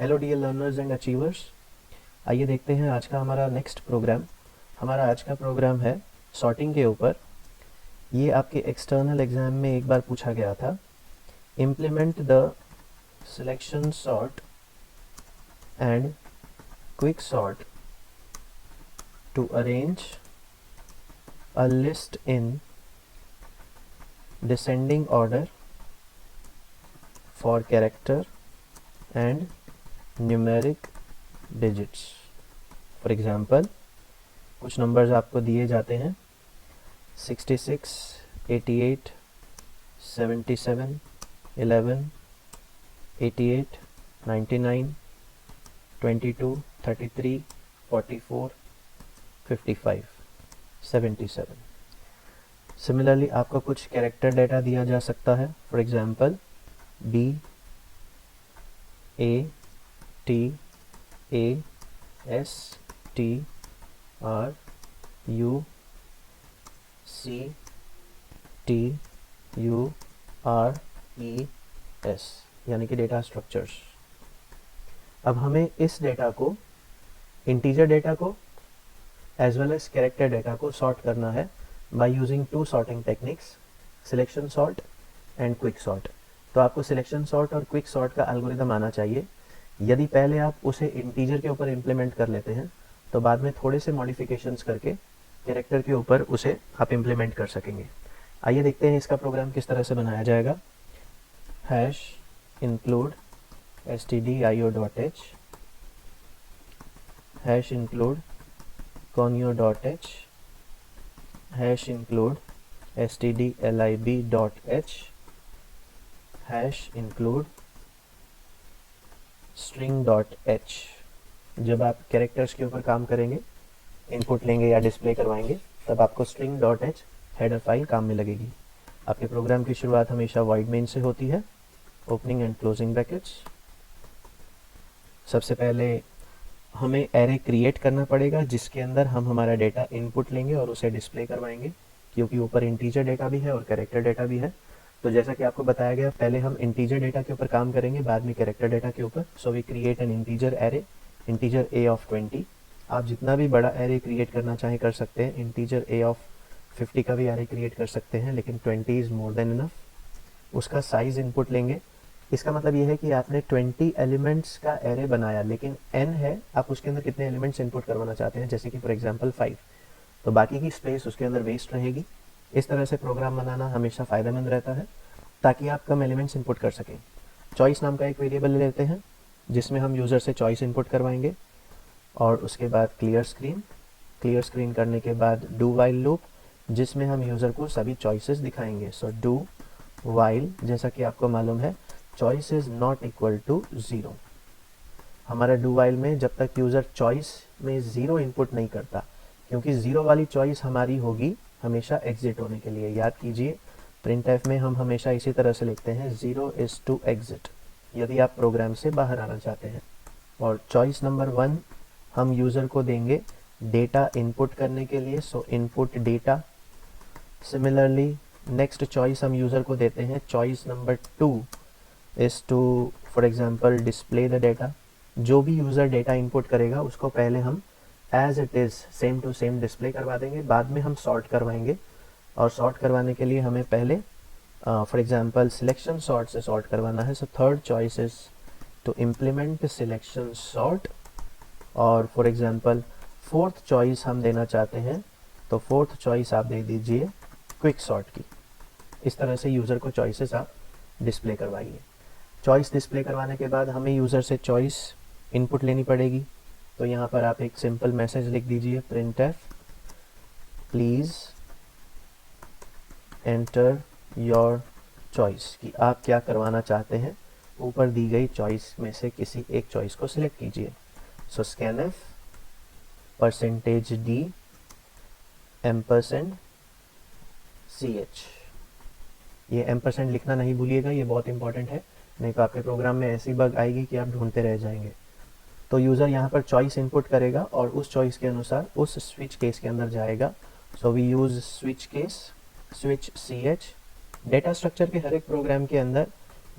Hello dear learners and achievers. आइए देखते हैं आज का हमारा नेक्स्ट प्रोग्राम। हमारा आज का प्रोग्राम है सॉर्टिंग के ऊपर। ये आपके एक्सटर्नल एग्जाम में एक बार पूछा गया था। Implement the selection sort and quick sort to arrange a list in descending order for character and numeric digits. For example, कुछ नंबर्स आपको दिए जाते हैं 66, 88, 77, 11, 88, 99, 22, 33, 44, 55, 77। सिमिलरली आपको कुछ कैरेक्टर डेटा दिया जा सकता है। For example B, A, T, A, S, T, R, U, C, T, U, R, E, S, यानी कि डेटा स्ट्रक्चर्स। अब हमें इस डेटा को, इंटीजर डेटा को as well as character data को सॉर्ट करना है by using two sorting techniques, selection sort and quick sort. तो आपको सिलेक्शन सॉर्ट और क्विक सॉर्ट का एल्गोरिदम आना चाहिए। यदि पहले आप उसे इंटीजर के ऊपर इम्प्लीमेंट कर लेते हैं तो बाद में थोड़े से मॉडिफिकेशंस करके कैरेक्टर के ऊपर उसे आप इम्प्लीमेंट कर सकेंगे। आइए देखते हैं इसका प्रोग्राम किस तरह से बनाया जाएगा। Hash include stdio.h, hash include conio.h, hash include stdlib.h, hash include string.h। जब आप कैरेक्टर्स के ऊपर काम करेंगे, इनपुट लेंगे या डिस्प्ले करवाएंगे, तब आपको string.h हेडर फाइल काम में लगेगी। आपके प्रोग्राम की शुरुआत हमेशा void main से होती है, ओपनिंग एंड क्लोजिंग ब्रैकेट्स। सबसे पहले हमें एरे क्रिएट करना पड़ेगा जिसके अंदर हम हमारा डेटा इनपुट लेंगे और उसे डिस्प्ले करवाएंगे, क्योंकि ऊपर इंटीजर डेटा भी है और कैरेक्टर डेटा भी है। तो जैसा कि आपको बताया गया, पहले हम इंटीजर डेटा के ऊपर काम करेंगे, बाद में कैरेक्टर डेटा के ऊपर। So we create an integer array, integer a of 20। आप जितना भी बड़ा एरे क्रिएट करना चाहें कर सकते हैं। इंटीजर a ऑफ 50 का भी एरे क्रिएट कर सकते हैं, लेकिन 20 इज़ मोर देन इनफ। उसका साइज इनपुट लेंगे। इसका मतलब ये है कि आपने 20 एलिमेंट्स का एरे बनाया, लेकिन n है, आप उसके अंदर कितने एलिमेंट्स इनपुट करवाना चाहते हैं, जैसे कि फॉर एग्जांपल 5, तो बाकी की स्पेस उसके अंदर वेस्ट रहेगी। इस तरह से प्रोग्राम बनाना हमेशा फ़ायदेमंद रहता है ताकि आप कम एलिमेंट्स इनपुट कर सकें। चॉइस नाम का एक वेरिएबल ले लेते हैं जिसमें हम यूज़र से चॉइस इनपुट करवाएंगे, और उसके बाद क्लियर स्क्रीन करने के बाद डू वाइल लूप जिसमें हम यूज़र को सभी चॉइसेस दिखाएंगे। सो डू वाइल, जैसा कि आपको मालूम है, choice is not equal to 0। हमारा डू वाइल में जब तक यूज़र चॉइस में 0 इनपुट नहीं करता, क्योंकि 0 वाली चॉइस हमारी होगी हमेशा एग्जिट होने के लिए। याद कीजिए, printf में हम हमेशा इसी तरह से लिखते हैं 0 is to exit, यदि आप प्रोग्राम से बाहर आना चाहते हैं। और चॉइस नंबर 1 हम यूज़र को देंगे डेटा इनपुट करने के लिए, so input data. Similarly next choice हम यूज़र को देते हैं, choice number 2 is two for example display the data. जो भी यूज़र डेटा इनपुट करेगा उसको पहले हम as it is same to same display करवा देंगे, बाद में हम सॉर्ट करवाएंगे। और सॉर्ट करवाने के लिए हमें पहले फॉर एग्जांपल सिलेक्शन सॉर्ट से सॉर्ट करवाना है। So third choice is to implement selection sort. और फॉर एग्जांपल फोर्थ चॉइस हम देना चाहते हैं, तो फोर्थ चॉइस आप दे दीजिए क्विक सॉर्ट की। इस तरह से यूज़र को चॉइसेस आप डिस्प्ले करवाइए। चॉइस डिस्प्ले करवाने के बाद हमें यूज़र से चॉइस इनपुट लेनी पड़ेगी। तो यहाँ पर आप एक सिंपल मैसेज लिख दीजिए, printf please enter your choice, कि आप क्या करवाना चाहते हैं। ऊपर दी गई चॉइस में से किसी एक चॉइस को सिलेक्ट कीजिए। सो scanf %d %ch। ये एम्परसेंड लिखना नहीं भूलिएगा, ये बहुत इंपॉर्टेंट है, नहीं तो आपके प्रोग्राम में ऐसी बग आएगी कि आप ढूंढते रह जाएंगे। तो यूज़र यहाँ पर चॉइस इनपुट करेगा और उस चॉइस के अनुसार उस स्विच केस के अंदर जाएगा। So we use switch case, switch ch। Data structure के हर एक प्रोग्राम के अंदर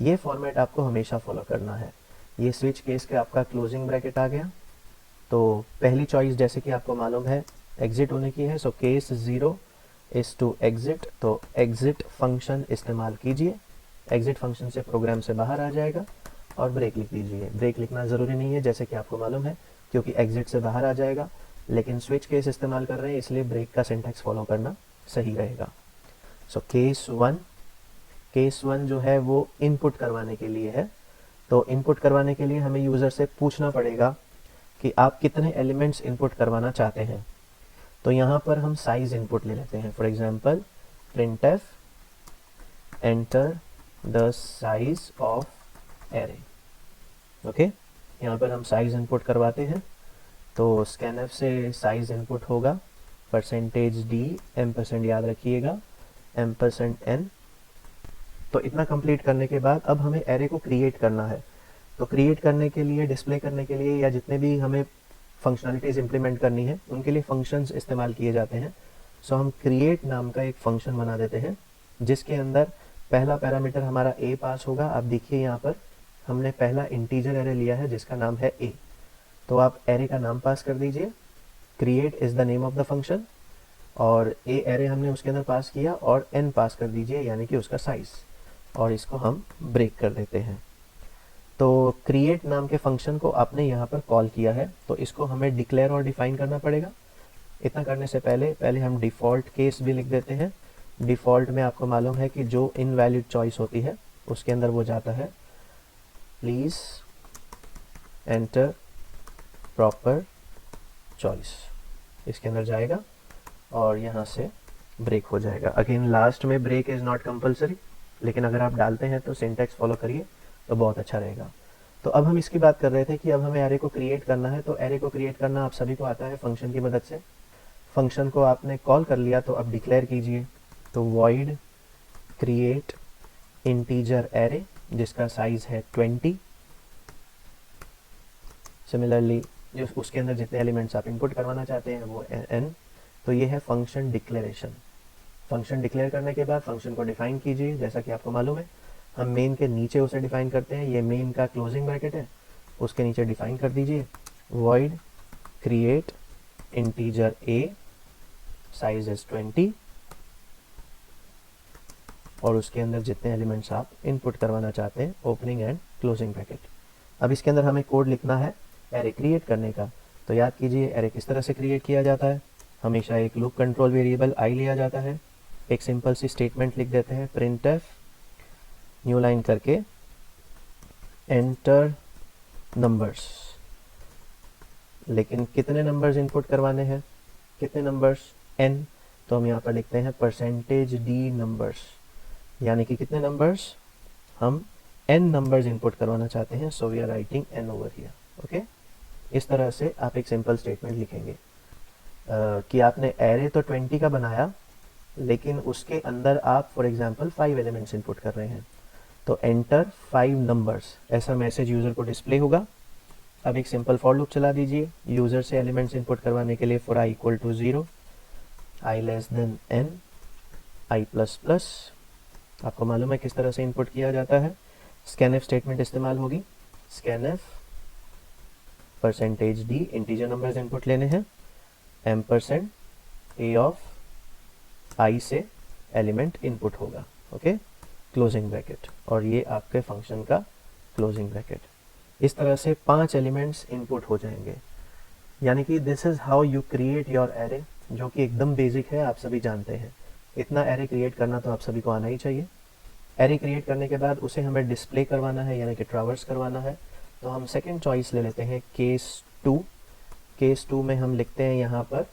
ये फॉर्मेट आपको हमेशा फॉलो करना है। ये स्विच केस का आपका क्लोजिंग ब्रैकेट आ गया। तो पहली चॉइस जैसे कि आपको मालूम है एग्जिट होने की है, so case 0 is to exit, तो एग्जिट फंक्शन इस्तेमाल कीजिए। एग्जिट फंक्शन से प्रोग्राम से बाहर आ जाएगा और ब्रेक लिख दीजिए। ब्रेक लिखना ज़रूरी नहीं है जैसे कि आपको मालूम है, क्योंकि एग्जिट से बाहर आ जाएगा, लेकिन स्विच केस इस्तेमाल कर रहे हैं इसलिए ब्रेक का सिंटैक्स फॉलो करना सही रहेगा। सो केस वन जो है वो इनपुट करवाने के लिए है। तो इनपुट करवाने के लिए हमें यूज़र से पूछना पड़ेगा कि आप कितने एलिमेंट्स इनपुट करवाना चाहते हैं। तो यहाँ पर हम साइज इनपुट ले लेते हैं। For example printf enter the size of array. Okay, यहाँ पर हम साइज इनपुट करवाते हैं। तो scanf से साइज इनपुट होगा %d एम्परसेंड, याद रखिएगा %n। तो इतना कंप्लीट करने के बाद अब हमें एरे को क्रिएट करना है। तो क्रिएट करने के लिए, डिस्प्ले करने के लिए, या जितने भी हमें फंक्शनलिटीज़ इंप्लीमेंट करनी है उनके लिए फंक्शंस इस्तेमाल किए जाते हैं। सो हम क्रिएट नाम का एक फंक्शन बना देते हैं जिसके अंदर पहला पैरामीटर हमारा a पास होगा। आप देखिए यहाँ पर हमने पहला इंटीजर एरे लिया है जिसका नाम है a। तो आप एरे का नाम पास कर दीजिए, create is the name of the function, और a एरे हमने उसके अंदर पास किया और n पास कर दीजिए यानी कि उसका साइज़, और इसको हम ब्रेक कर देते हैं। तो क्रिएट नाम के फंक्शन को आपने यहाँ पर कॉल किया है, तो इसको हमें डिक्लेयर और डिफाइन करना पड़ेगा। इतना करने से पहले हम डिफ़ॉल्ट केस भी लिख देते हैं। डिफ़ॉल्ट में आपको मालूम है कि जो इनवैलिड चॉइस होती है उसके अंदर वो जाता है प्लीज़ एंटर प्रॉपर चॉइस, इसके अंदर जाएगा और यहाँ से ब्रेक हो जाएगा। अगेन लास्ट में ब्रेक इज़ नॉट कंपलसरी, लेकिन अगर आप डालते हैं तो सिंटैक्स फॉलो करिए तो बहुत अच्छा रहेगा। तो अब हम इसकी बात कर रहे थे कि अब हमें एरे को क्रिएट करना है। तो एरे को क्रिएट करना आप सभी को आता है फंक्शन की मदद से। फंक्शन को आपने कॉल कर लिया तो अब डिक्लेयर कीजिए। तो वॉइड क्रिएट इंटीजर एरे जिसका साइज है 20। सिमिलरली जो उसके अंदर जितने एलिमेंट्स आप इनपुट करवाना चाहते हैं वो n। तो ये है फंक्शन डिक्लेरेशन। फंक्शन डिक्लेयर करने के बाद फंक्शन को डिफाइन कीजिए। जैसा कि आपको मालूम है हम मेन के नीचे उसे डिफाइन करते हैं, ये मेन का क्लोजिंग ब्रैकेट है, उसके नीचे डिफाइन कर दीजिए void create integer a size is 20, और उसके अंदर जितने एलिमेंट्स आप इनपुट करवाना चाहते हैं ओपनिंग एंड क्लोजिंग ब्रैकेट। अब इसके अंदर हमें कोड लिखना है एरे क्रिएट करने का। तो याद कीजिए एरे किस तरह से क्रिएट किया जाता है। हमेशा एक लूप कंट्रोल वेरिएबल i लिया जाता है, एक सिंपल सी स्टेटमेंट लिख देते हैं printf न्यू लाइन करके एंटर नंबर्स। लेकिन कितने नंबर्स इनपुट करवाने हैं, कितने नंबर्स, n। तो हम यहाँ पर लिखते हैं %d नंबर्स, यानी कि कितने नंबर्स, हम n नंबर्स इनपुट करवाना चाहते हैं। So we are writing n over here. Okay, इस तरह से आप एक सिंपल स्टेटमेंट लिखेंगे कि आपने एरे तो 20 का बनाया लेकिन उसके अंदर आप फॉर एग्जांपल 5 एलिमेंट्स इनपुट कर रहे हैं। तो एंटर 5 नंबर्स ऐसा मैसेज यूज़र को डिस्प्ले होगा। अब एक सिंपल फॉर लूप चला दीजिए यूज़र से एलिमेंट्स इनपुट करवाने के लिए। For i equal to 0, i less than n, i plus plus. आपको मालूम है किस तरह से इनपुट किया जाता है। स्कैनएफ स्टेटमेंट इस्तेमाल होगी। Scanf %d integer numbers input लेने हैं, एम्परसेंड a ऑफ i से एलिमेंट इनपुट होगा। ओके, क्लोजिंग ब्रैकेट, और ये आपके फंक्शन का क्लोजिंग ब्रैकेट। इस तरह से 5 एलिमेंट्स इनपुट हो जाएंगे। यानी कि this is how you create your array, जो कि एकदम बेसिक है, आप सभी जानते हैं। इतना एरे क्रिएट करना तो आप सभी को आना ही चाहिए। एरे क्रिएट करने के बाद उसे हमें डिस्प्ले करवाना है यानी कि ट्रावर्स करवाना है। तो हम सेकेंड चॉइस ले लेते हैं केस 2। केस 2 में हम लिखते हैं यहाँ पर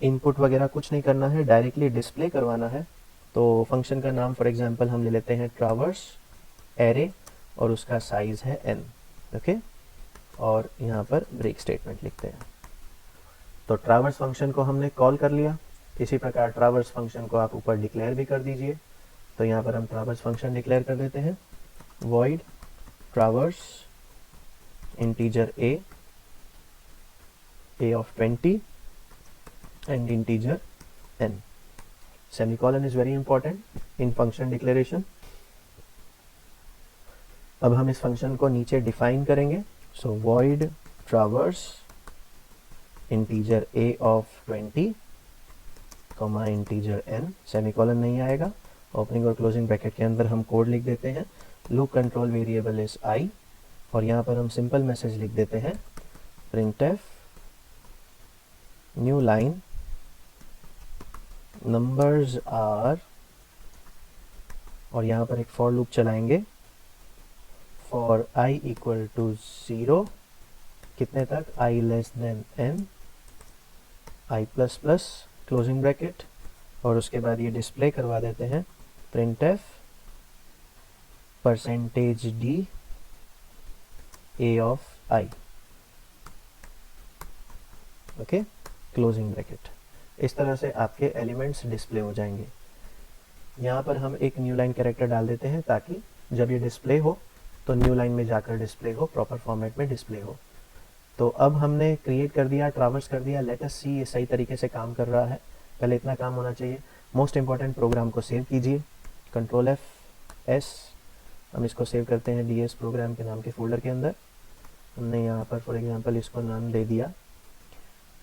इनपुट वगैरह कुछ नहीं करना है, डायरेक्टली डिस्प्ले करवाना है। तो फंक्शन का नाम फॉर एग्जांपल हम ले लेते हैं ट्रावर्स एरे और उसका साइज़ है n। ओके, और यहाँ पर ब्रेक स्टेटमेंट लिखते हैं। तो ट्रावर्स फंक्शन को हमने कॉल कर लिया। इसी प्रकार ट्रावर्स फंक्शन को आप ऊपर डिक्लेयर भी कर दीजिए। तो यहाँ पर हम ट्रावर्स फंक्शन डिक्लेयर कर देते हैं void traverse integer a of 20 and integer n. Semicolon is very important in function declaration. अब हम इस फंक्शन को नीचे डिफाइन करेंगे। So void traverse integer a of 20 comma integer n, semicolon नहीं आएगा, ओपनिंग और क्लोजिंग ब्रैकेट के अंदर हम कोड लिख देते हैं, loop control variable is i, और यहाँ पर हम सिंपल मैसेज लिख देते हैं printf new line numbers are, और यहाँ पर एक फॉर लूप चलाएंगे फॉर i इक्वल टू 0, कितने तक, i less than n, i plus plus closing bracket, और उसके बाद ये डिस्प्ले करवा देते हैं printf percentage d a of i, okay, closing bracket. इस तरह से आपके एलिमेंट्स डिस्प्ले हो जाएंगे। यहाँ पर हम एक न्यू लाइन कैरेक्टर डाल देते हैं ताकि जब ये डिस्प्ले हो तो न्यू लाइन में जाकर डिस्प्ले हो, प्रॉपर फॉर्मेट में डिस्प्ले हो। तो अब हमने क्रिएट कर दिया, ट्रावर्स कर दिया, लेट अस सी ये सही तरीके से काम कर रहा है। पहले इतना काम होना चाहिए। मोस्ट इंपॉर्टेंट प्रोग्राम को सेव कीजिए, कंट्रोल F S, हम इसको सेव करते हैं DS प्रोग्राम के नाम के फोल्डर के अंदर। हमने यहाँ पर फॉर एग्जांपल इसको नाम दे दिया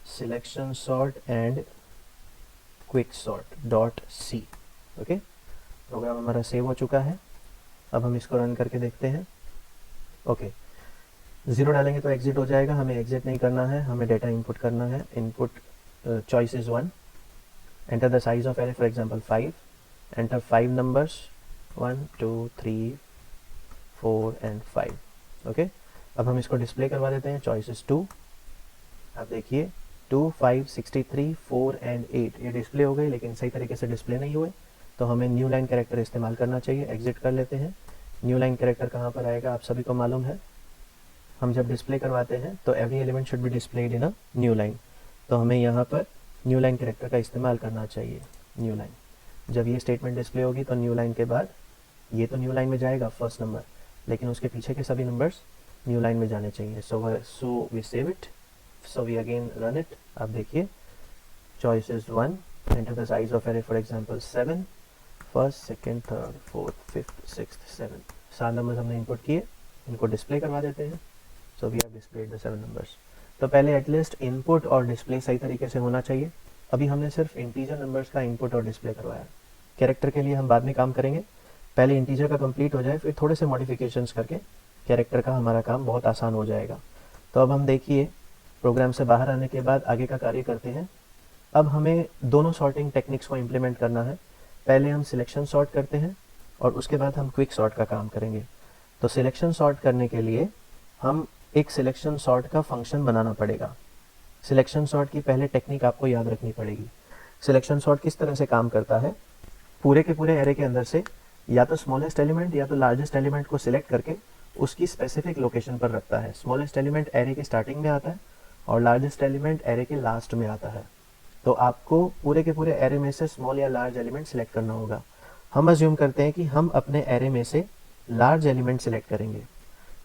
selection sort and quick sort dot C, okay. Program हमारा सेव हो चुका है। अब हम इसको रन करके देखते हैं। ओके, 0 डालेंगे तो एग्जिट हो जाएगा, हमें एग्जिट नहीं करना है, हमें डेटा इनपुट करना है। Input choice is 1, enter the size of array for example 5, enter 5 numbers 1 2 3 4 and 5, okay. अब हम इसको डिस्प्ले करवा देते हैं, चॉइस इज 2, आप देखिए 2 5 63 4 एंड 8 ये डिस्प्ले हो गई, लेकिन सही तरीके से डिस्प्ले नहीं हुए, तो हमें न्यू लाइन कैरेक्टर इस्तेमाल करना चाहिए। एग्जिट कर लेते हैं। न्यू लाइन कैरेक्टर कहाँ पर आएगा आप सभी को मालूम है, हम जब डिस्प्ले करवाते हैं तो every element should be displayed in a new line, तो हमें यहाँ पर न्यू लाइन कैरेक्टर का इस्तेमाल करना चाहिए। न्यू लाइन, जब ये स्टेटमेंट डिस्प्ले होगी तो न्यू लाइन के बाद ये तो न्यू लाइन में जाएगा फर्स्ट नंबर, लेकिन उसके पीछे के सभी नंबर्स न्यू लाइन में जाने चाहिए। So we save it, so we again run it. आप देखिए choice is 1, enter the size of array for example 7, first second third fourth fifth sixth 7, 7 numbers हमने इनपुट किए, इनको डिस्प्ले करवा देते हैं। So we have displayed the 7 numbers. तो पहले एटलीस्ट इनपुट और डिस्प्ले सही तरीके से होना चाहिए। अभी हमने सिर्फ इंटीजर नंबर्स का इनपुट और डिस्प्ले करवाया। कैरेक्टर के लिए हम बाद में काम करेंगे, पहले इंटीजर का कंप्लीट हो जाए, फिर थोड़े से मॉडिफिकेशंस करके कैरेक्टर का हमारा काम बहुत आसान हो जाएगा। तो अब हम देखिए प्रोग्राम से बाहर आने के बाद आगे का कार्य करते हैं। अब हमें दोनों सॉर्टिंग टेक्निक्स को इम्प्लीमेंट करना है। पहले हम सिलेक्शन सॉर्ट करते हैं और उसके बाद हम क्विक सॉर्ट का काम करेंगे। तो सिलेक्शन सॉर्ट करने के लिए हम एक सिलेक्शन सॉर्ट का फंक्शन बनाना पड़ेगा। सिलेक्शन सॉर्ट की पहले टेक्निक आपको याद रखनी पड़ेगी। सिलेक्शन सॉर्ट किस तरह से काम करता है, पूरे के पूरे एरे के अंदर से या तो स्मॉलेस्ट एलिमेंट या तो लार्जेस्ट एलिमेंट को सिलेक्ट करके उसकी स्पेसिफिक लोकेशन पर रखता है। स्मॉलेस्ट एलिमेंट एरे के स्टार्टिंग में आता है और लार्जेस्ट एलिमेंट एरे के लास्ट में आता है। तो आपको पूरे के पूरे एरे में से स्मॉल या लार्ज एलिमेंट सिलेक्ट करना होगा। हम अज्यूम करते हैं कि हम अपने एरे में से लार्ज एलिमेंट सिलेक्ट करेंगे,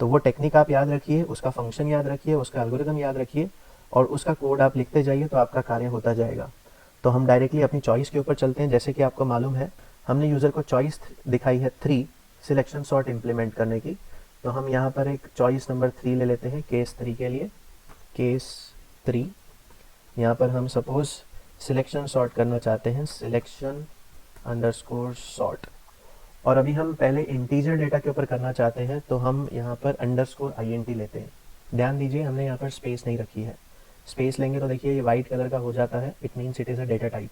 तो वो टेक्निक आप याद रखिए, उसका फंक्शन याद रखिए, उसका एल्गोरिथम याद रखिए और उसका कोड आप लिखते जाइए, तो आपका कार्य होता जाएगा। तो हम डायरेक्टली अपनी चॉइस के ऊपर चलते हैं। जैसे कि आपको मालूम है हमने यूज़र को चॉइस दिखाई है 3 सिलेक्शन सॉर्ट इम्प्लीमेंट करने की, तो हम यहाँ पर एक चॉइस नंबर 3 ले लेते हैं केस 3 के लिए। केस 3 यहाँ पर हम सपोज सिलेक्शन सॉर्ट करना चाहते हैं, सिलेक्शन अंडरस्कोर सॉर्ट, और अभी हम पहले इंटीजर डेटा के ऊपर करना चाहते हैं, तो हम यहाँ पर अंडरस्कोर INT लेते हैं। ध्यान दीजिए हमने यहाँ पर स्पेस नहीं रखी है, स्पेस लेंगे तो देखिए ये वाइट कलर का हो जाता है, it means it is a data type.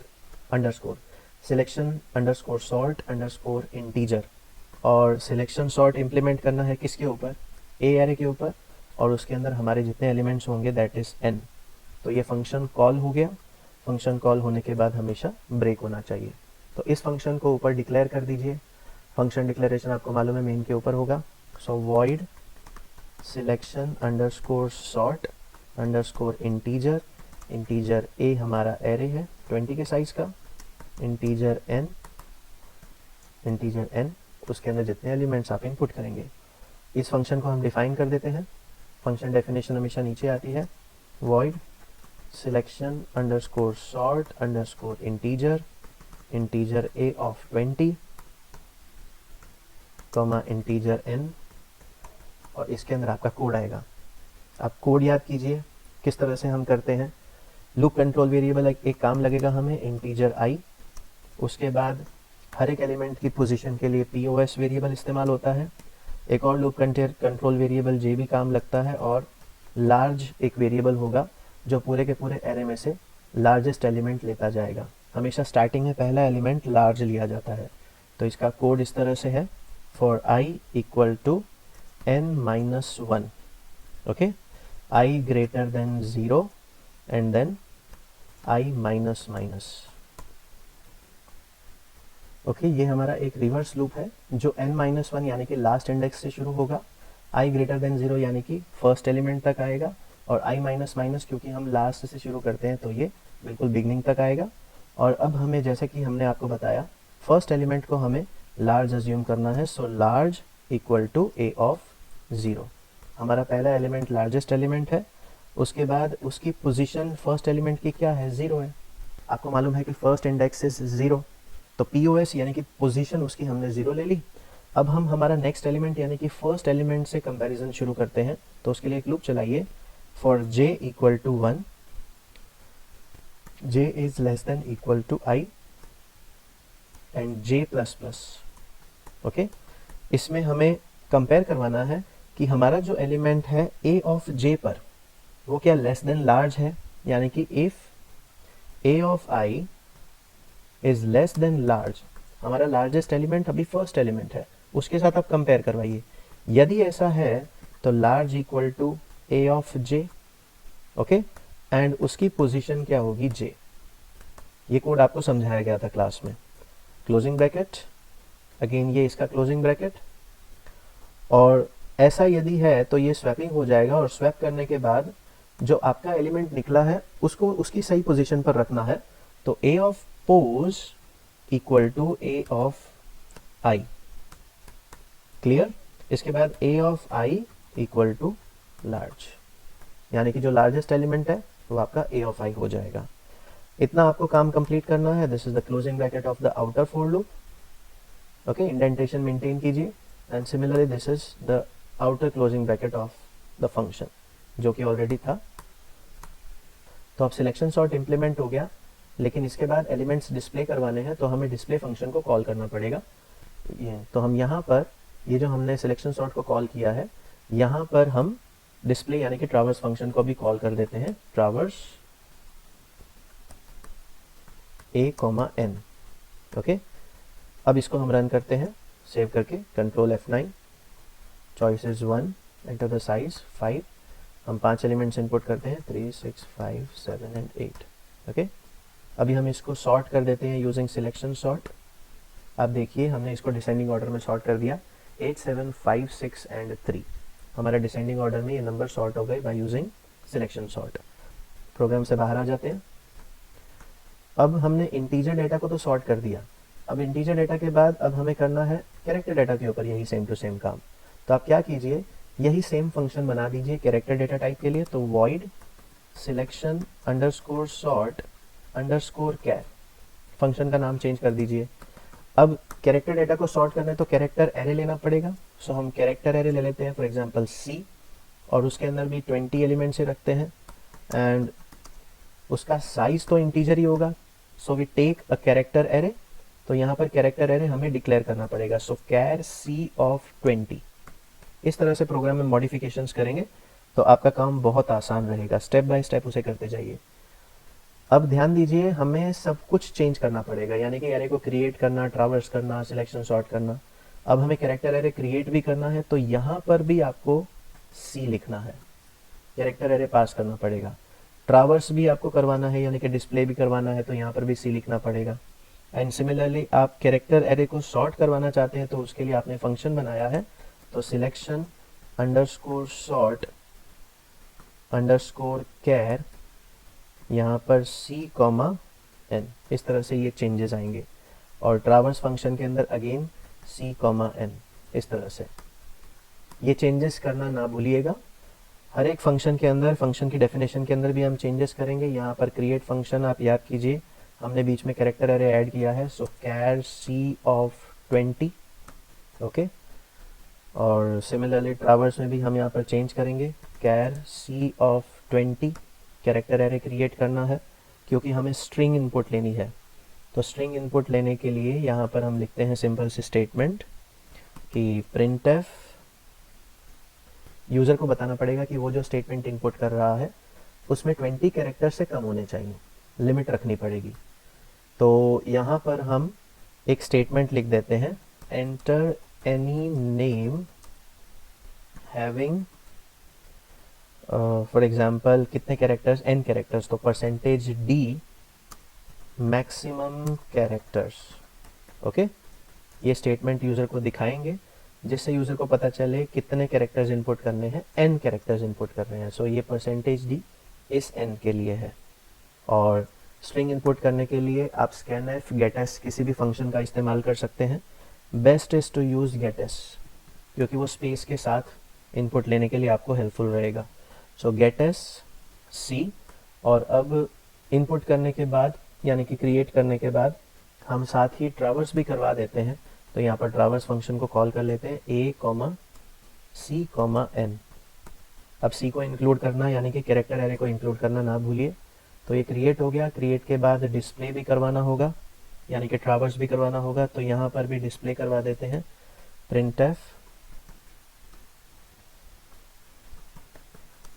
Underscore selection underscore sort underscore integer, और सिलेक्शन सॉर्ट इम्प्लीमेंट करना है किसके ऊपर, ए एरे के ऊपर, और उसके अंदर हमारे जितने एलिमेंट्स होंगे दैट इज़ n। तो ये फंक्शन कॉल हो गया। फंक्शन कॉल होने के बाद हमेशा ब्रेक होना चाहिए, तो इस फंक्शन को ऊपर डिक्लेयर कर दीजिए। फंक्शन डिक्लेरेशन आपको मालूम है मेन के ऊपर होगा। So void selection underscore sort underscore integer, integer a हमारा एरे है 20 के साइज का, इंटीजर n उसके अंदर जितने एलिमेंट्स आप इनपुट करेंगे। इस फंक्शन को हम डिफाइन कर देते हैं। फंक्शन डेफिनेशन हमेशा नीचे आती है, void selection underscore sort underscore integer, integer a of 20 comma integer n और इसके अंदर आपका कोड आएगा। आप कोड याद कीजिए किस तरह से हम करते हैं। लूप कंट्रोल वेरिएबल एक काम लगेगा हमें इंटीजर i, उसके बाद हर एक एलिमेंट की पोजीशन के लिए pos वेरिएबल इस्तेमाल होता है। एक और लूप कंट्रोल वेरिएबल j भी काम लगता है, और लार्ज एक वेरिएबल होगा जो पूरे के पूरे एरे में से लार्जेस्ट एलिमेंट लेता जाएगा। हमेशा स्टार्टिंग में पहला एलिमेंट लार्ज लिया जाता है। तो इसका कोड इस तरह से है, for i equal to n-1, okay, i greater than 0 and then i minus minus. Okay, ये हमारा एक रिवर्स लूप है जो n-1 यानी कि लास्ट इंडेक्स से शुरू होगा, i ग्रेटर देन 0 यानी कि फर्स्ट एलिमेंट तक आएगा, और i माइनस माइनस क्योंकि हम लास्ट से शुरू करते हैं तो ये बिल्कुल बिगनिंग तक आएगा। और अब हमें, जैसे कि हमने आपको बताया, फर्स्ट एलिमेंट को हमें लार्ज अज्यूम करना है। So large equal to a of 0। हमारा पहला एलिमेंट लार्जेस्ट एलिमेंट है, उसके बाद उसकी पोजीशन फर्स्ट एलिमेंट की क्या है, 0 है। आपको मालूम है कि फर्स्ट इंडेक्स इज 0, तो pos यानी कि पोजीशन उसकी हमने 0 ले ली। अब हम हमारा नेक्स्ट एलिमेंट यानी कि फर्स्ट एलिमेंट से कंपैरिजन शुरू करते हैं। तो उसके लिए एक लूप चलाइए, for j equal to 1, j is less than equal to i and j plus plus. Okay, इसमें हमें कंपेयर करवाना है कि हमारा जो एलिमेंट है a ऑफ j पर वो क्या लेस देन लार्ज है, यानी कि if a of i is less than large, हमारा लार्जेस्ट एलिमेंट अभी फर्स्ट एलिमेंट है, उसके साथ आप कंपेयर करवाइए। यदि ऐसा है तो large equal to a of j, okay, and उसकी पोजीशन क्या होगी, j। ये कोड आपको समझाया गया था क्लास में। क्लोजिंग ब्रैकेट, अगेन ये इसका क्लोजिंग ब्रैकेट, और ऐसा यदि है तो ये स्वैपिंग हो जाएगा, और स्वैप करने के बाद जो आपका एलिमेंट निकला है उसको उसकी सही पोजीशन पर रखना है। तो a of pos equal to a of i, clear. इसके बाद a of i equal to large, यानी कि जो लार्जेस्ट एलिमेंट है वो आपका a ऑफ i हो जाएगा। इतना आपको काम कंप्लीट करना है। This is the closing bracket of the outer for loop. Okay, indentation maintain कीजिए, and similarly this is the outer closing bracket of the function जो कि ऑलरेडी था। तो अब सिलेक्शन सॉर्ट इंप्लीमेंट हो गया, लेकिन इसके बाद एलिमेंट्स डिस्प्ले करवाने हैं तो हमें डिस्प्ले फंक्शन को कॉल करना पड़ेगा। ये तो हम यहाँ पर, ये जो हमने सिलेक्शन सॉर्ट को कॉल किया है, यहाँ पर हम डिस्प्ले यानी कि ट्रावर्स फंक्शन को भी कॉल कर देते हैं, ट्रावर्स a,n। ओके, अब इसको हम रन करते हैं सेव करके, control F9, choice is 1, enter the size 5। हम 5 एलिमेंट्स इनपुट करते हैं, 3, 6, 5, 7 एंड 8। ओके, अभी हम इसको सॉर्ट कर देते हैं यूजिंग सिलेक्शन सॉर्ट। आप देखिए हमने इसको डिसेंडिंग ऑर्डर में सॉर्ट कर दिया, 8, 7, 5, 6 एंड 3। हमारा डिसेंडिंग ऑर्डर में ये नंबर सॉर्ट हो गए by using selection sort. Program से बाहर आ जाते हैं। अब हमने इंटीजर डेटा को तो सॉर्ट कर दिया, अब इंटीजर डेटा के बाद अब हमें करना है कैरेक्टर डेटा के ऊपर यही सेम टू सेम काम। तो आप क्या कीजिए, यही सेम फंक्शन बना दीजिए कैरेक्टर डेटा टाइप के लिए। तो void selection underscore sort underscore char, function का नाम चेंज कर दीजिए। अब कैरेक्टर डेटा को सॉर्ट करना है तो कैरेक्टर एरे लेना पड़ेगा। सो हम कैरेक्टर एरे ले लेते हैं, फॉर एग्जांपल C, और उसके अंदर भी 20 एलिमेंट से रखते हैं, एंड उसका साइज तो इंटीजर ही होगा। So we take a character array. तो यहाँ पर कैरेक्टर एरे हमें डिक्लेयर करना पड़ेगा। So char C of 20। इस तरह से प्रोग्राम में मॉडिफिकेशंस करेंगे तो आपका काम बहुत आसान रहेगा, स्टेप बाय स्टेप उसे करते जाइए। अब ध्यान दीजिए, हमें सब कुछ चेंज करना पड़ेगा, यानी कि एरे को क्रिएट करना, ट्रावर्स करना, सिलेक्शन सॉर्ट करना। अब हमें कैरेक्टर एरे क्रिएट भी करना है तो यहाँ पर भी आपको C लिखना है, कैरेक्टर एरे पास करना पड़ेगा। ट्रावर्स भी आपको करवाना है, यानी कि डिस्प्ले भी करवाना है, तो यहाँ पर भी C लिखना पड़ेगा। एंड सिमिलरली आप कैरेक्टर एरे को सॉर्ट करवाना चाहते हैं तो उसके लिए आपने फंक्शन बनाया है, तो सिलेक्शन अंडरस्कोर सॉर्ट अंडरस्कोर कैर, यहाँ पर C,n, इस तरह से ये चेंजेस आएंगे। और ट्रावर्स फंक्शन के अंदर अगेन C,n, इस तरह से ये चेंजेस करना ना भूलिएगा। हर एक फंक्शन के अंदर, फंक्शन की डेफिनेशन के अंदर भी हम चेंजेस करेंगे। यहाँ पर क्रिएट फंक्शन आप याद कीजिए, हमने बीच में कैरेक्टर एरे ऐड किया है। सो कैर C ऑफ 20, ओके। और सिमिलरली ट्रावर्स में भी हम यहाँ पर चेंज करेंगे, कैर सी ऑफ 20 कैरेक्टर एरे क्रिएट करना है क्योंकि हमें स्ट्रिंग इनपुट लेनी है। तो स्ट्रिंग इनपुट लेने के लिए यहाँ पर हम लिखते हैं सिंपल सी स्टेटमेंट कि printf, यूज़र को बताना पड़ेगा कि वो जो स्टेटमेंट इनपुट कर रहा है उसमें 20 कैरेक्टर से कम होने चाहिए, लिमिट रखनी पड़ेगी। तो यहाँ पर हम एक स्टेटमेंट लिख देते हैं, enter any name having for example कितने कैरेक्टर्स, n कैरेक्टर्स, तो percentage d maximum characters. Okay, ये स्टेटमेंट यूज़र को दिखाएंगे जिससे यूज़र को पता चले कितने कैरेक्टर्स इनपुट करने हैं, n कैरेक्टर्स इनपुट कर रहे हैं। सो ये परसेंटेज d इस n के लिए है। और स्ट्रिंग इनपुट करने के लिए आप scanf, getS किसी भी फंक्शन का इस्तेमाल कर सकते हैं। Best is to use getS क्योंकि वो स्पेस के साथ इनपुट लेने के लिए आपको हेल्पफुल रहेगा। सो getS c, और अब इनपुट करने के बाद यानी कि क्रिएट करने के बाद हम साथ ही ट्रावर्स भी करवा देते हैं। तो यहाँ पर ट्रावर्स फंक्शन को कॉल कर लेते हैं a, c, n। अब c को इंक्लूड करना यानी कि कैरेक्टर एरे को इंक्लूड करना ना भूलिए। तो ये क्रिएट हो गया, क्रिएट के बाद डिस्प्ले भी करवाना होगा यानी कि ट्रावर्स भी करवाना होगा। तो यहाँ पर भी डिस्प्ले करवा देते हैं, printf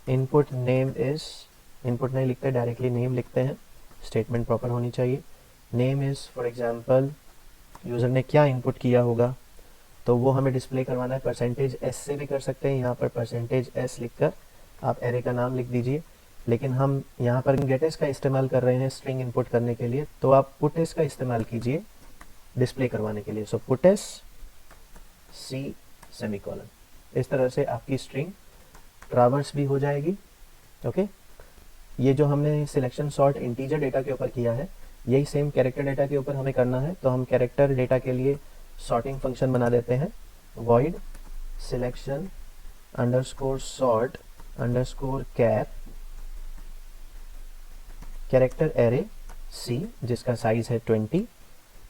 input name is, input नहीं लिखते डायरेक्टली नेम लिखते हैं, स्टेटमेंट प्रॉपर होनी चाहिए। Name is for example user ने क्या इनपुट किया होगा तो वो हमें डिस्प्ले करवाना है। परसेंटेज s से भी कर सकते हैं, यहाँ पर परसेंटेज s लिखकर आप एरे का नाम लिख दीजिए। लेकिन हम यहाँ पर getS का इस्तेमाल कर रहे हैं स्ट्रिंग इनपुट करने के लिए, तो आप putS का इस्तेमाल कीजिए डिस्प्ले करवाने के लिए। सो putS c सेमीकोलन, इस तरह से आपकी स्ट्रिंग ट्रावर्स भी हो जाएगी। ओके, ये जो हमने सिलेक्शन सॉर्ट इंटीजर डेटा के ऊपर किया है यही सेम कैरेक्टर डेटा के ऊपर हमें करना है। तो हम कैरेक्टर डेटा के लिए सॉर्टिंग फंक्शन बना देते हैं, void selection underscore sort underscore char character array c जिसका साइज है 20